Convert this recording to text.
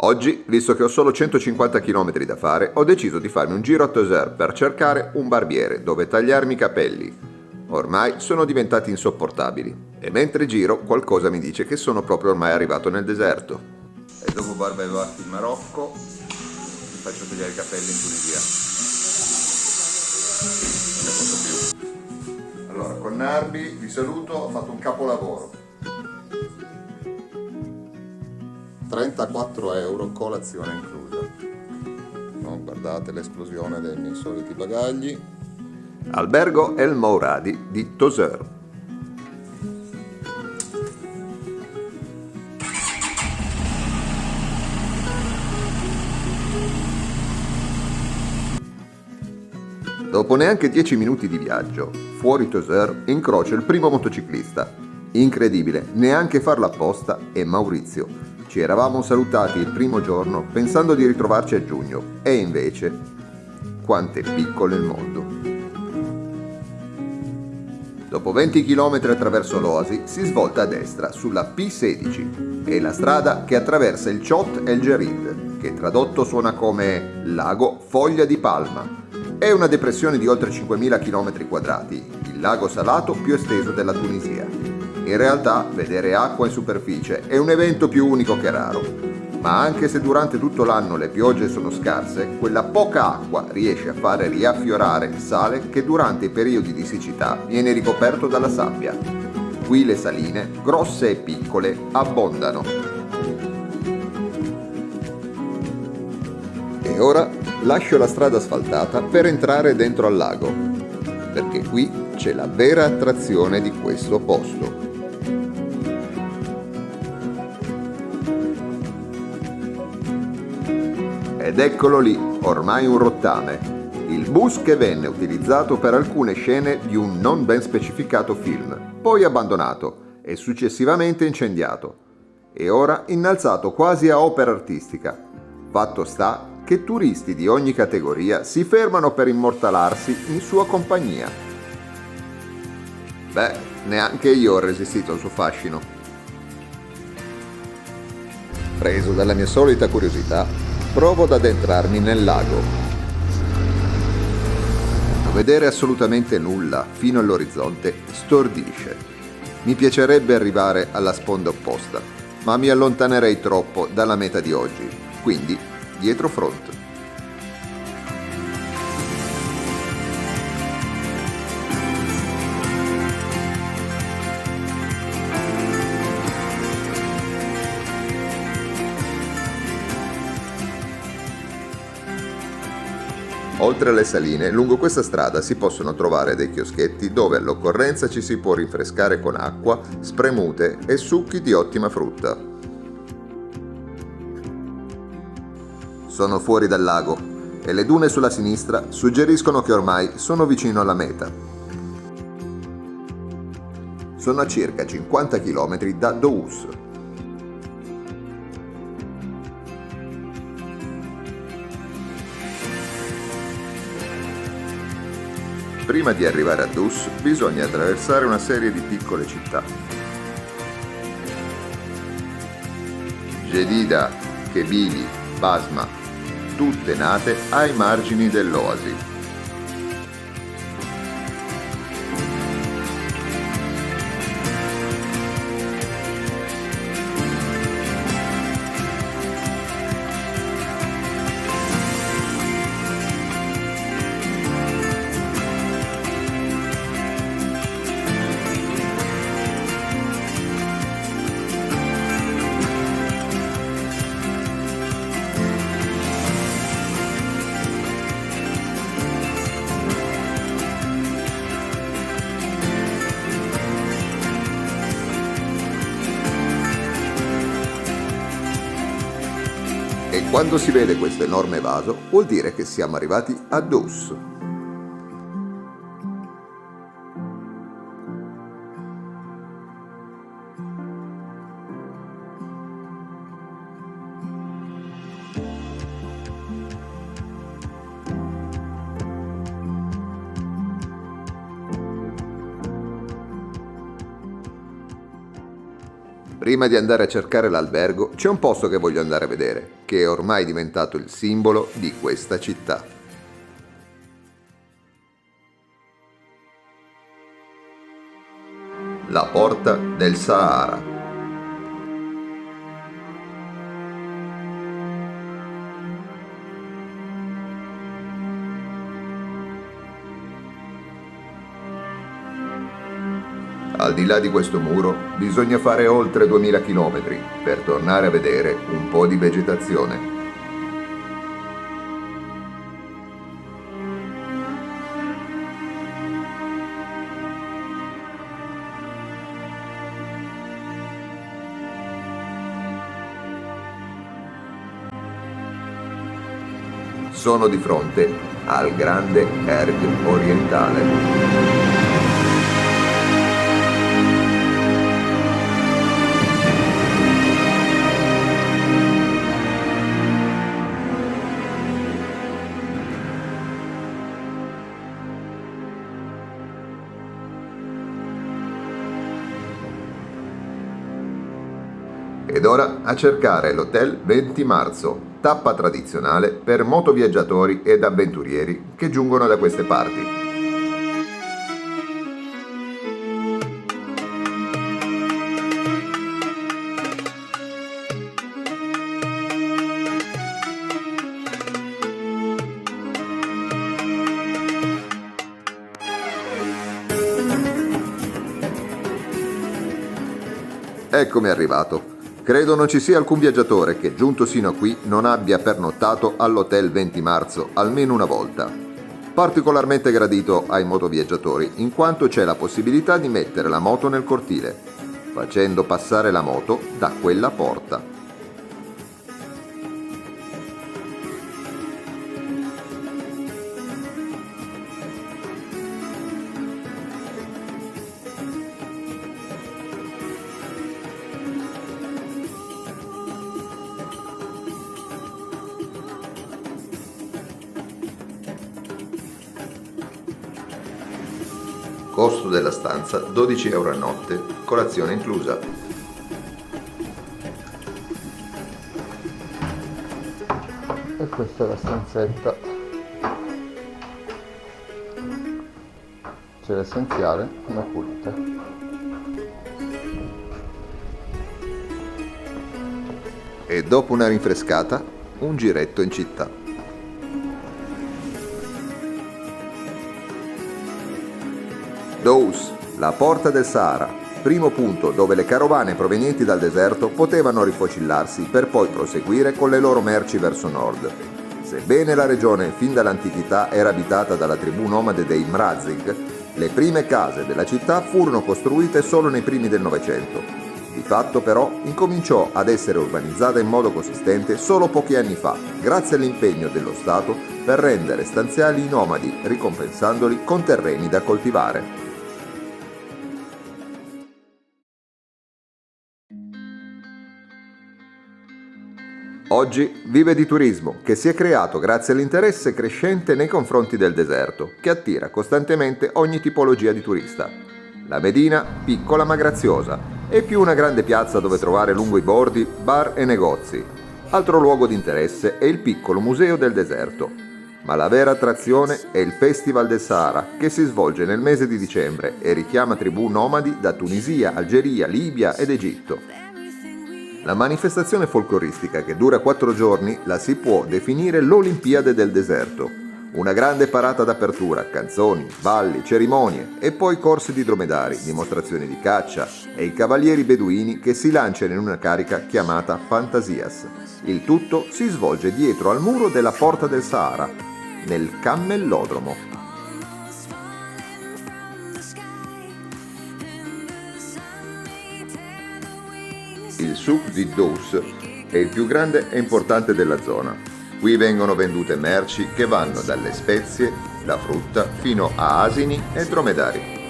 Oggi, visto che ho solo 150 km da fare, ho deciso di farmi un giro a Tozeur per cercare un barbiere dove tagliarmi i capelli. Ormai sono diventati insopportabili e mentre giro qualcosa mi dice che sono proprio ormai arrivato nel deserto. E dopo Barbevati in Marocco mi faccio tagliare i capelli in Tunisia. Non ne posso più. Allora, con Narbi vi saluto, ho fatto un capolavoro. 34 euro, colazione inclusa. No, guardate l'esplosione dei miei soliti bagagli. Albergo El Mouradi di Tozeur. Dopo neanche 10 minuti di viaggio, fuori Tozeur incrocio il primo motociclista. Incredibile, neanche farlo apposta, è Maurizio. Ci eravamo salutati il primo giorno pensando di ritrovarci a giugno e invece, quanto è piccolo il mondo. Dopo 20 km attraverso l'oasi si svolta a destra sulla P16. È la strada che attraversa il Chott El Djerid, che tradotto suona come lago foglia di palma. È una depressione di oltre 5.000 km², il lago salato più esteso della Tunisia. In realtà, vedere acqua in superficie è un evento più unico che raro, ma anche se durante tutto l'anno le piogge sono scarse, quella poca acqua riesce a fare riaffiorare il sale che durante i periodi di siccità viene ricoperto dalla sabbia. Qui le saline, grosse e piccole, abbondano. E ora lascio la strada asfaltata per entrare dentro al lago, perché qui c'è la vera attrazione di questo posto. Ed eccolo lì, ormai un rottame, il bus che venne utilizzato per alcune scene di un non ben specificato film, poi abbandonato e successivamente incendiato, e ora innalzato quasi a opera artistica. Fatto sta che turisti di ogni categoria si fermano per immortalarsi in sua compagnia. Beh, neanche io ho resistito al suo fascino. Preso dalla mia solita curiosità, provo ad addentrarmi nel lago. Non vedere assolutamente nulla fino all'orizzonte stordisce. Mi piacerebbe arrivare alla sponda opposta, ma mi allontanerei troppo dalla meta di oggi, quindi dietro front. Oltre alle saline, lungo questa strada si possono trovare dei chioschetti dove all'occorrenza ci si può rinfrescare con acqua, spremute e succhi di ottima frutta. Sono fuori dal lago e le dune sulla sinistra suggeriscono che ormai sono vicino alla meta. Sono a circa 50 km da Dohus. Prima di arrivare a Dus bisogna attraversare una serie di piccole città. Jedida, Kebili, Basma, tutte nate ai margini dell'oasi. E quando si vede questo enorme vaso vuol dire che siamo arrivati a Dus. Prima di andare a cercare l'albergo c'è un posto che voglio andare a vedere, che è ormai diventato il simbolo di questa città. La porta del Sahara. Al di là di questo muro bisogna fare oltre 2000 km per tornare a vedere un po' di vegetazione. Sono di fronte al grande erg orientale. Ed ora a cercare l'Hotel 20 Marzo, tappa tradizionale per motoviaggiatori ed avventurieri che giungono da queste parti. Eccomi arrivato. Credo non ci sia alcun viaggiatore che, giunto sino a qui, non abbia pernottato all'Hotel 20 Marzo almeno una volta. Particolarmente gradito ai motoviaggiatori, in quanto c'è la possibilità di mettere la moto nel cortile, facendo passare la moto da quella porta. Costo della stanza 12 euro a notte, colazione inclusa. E questa è la stanzetta. C'è l'essenziale, ma pulita. E dopo una rinfrescata, un giretto in città. Dous, la porta del Sahara, primo punto dove le carovane provenienti dal deserto potevano rifocillarsi per poi proseguire con le loro merci verso nord. Sebbene la regione fin dall'antichità era abitata dalla tribù nomade dei Mrazig, le prime case della città furono costruite solo nei primi del Novecento. Di fatto però incominciò ad essere urbanizzata in modo consistente solo pochi anni fa, grazie all'impegno dello Stato per rendere stanziali i nomadi, ricompensandoli con terreni da coltivare. Oggi vive di turismo, che si è creato grazie all'interesse crescente nei confronti del deserto, che attira costantemente ogni tipologia di turista. La Medina, piccola ma graziosa, è più una grande piazza dove trovare lungo i bordi bar e negozi. Altro luogo di interesse è il piccolo museo del deserto. Ma la vera attrazione è il Festival del Sahara, che si svolge nel mese di dicembre e richiama tribù nomadi da Tunisia, Algeria, Libia ed Egitto. La manifestazione folcloristica, che dura 4 giorni, la si può definire l'Olimpiade del deserto. Una grande parata d'apertura, canzoni, balli, cerimonie e poi corsi di dromedari, dimostrazioni di caccia e i cavalieri beduini che si lanciano in una carica chiamata Fantasias. Il tutto si svolge dietro al muro della Porta del Sahara, nel Cammellodromo. Il souk di Dous è il più grande e importante della zona. Qui vengono vendute merci che vanno dalle spezie, la frutta, fino a asini e dromedari.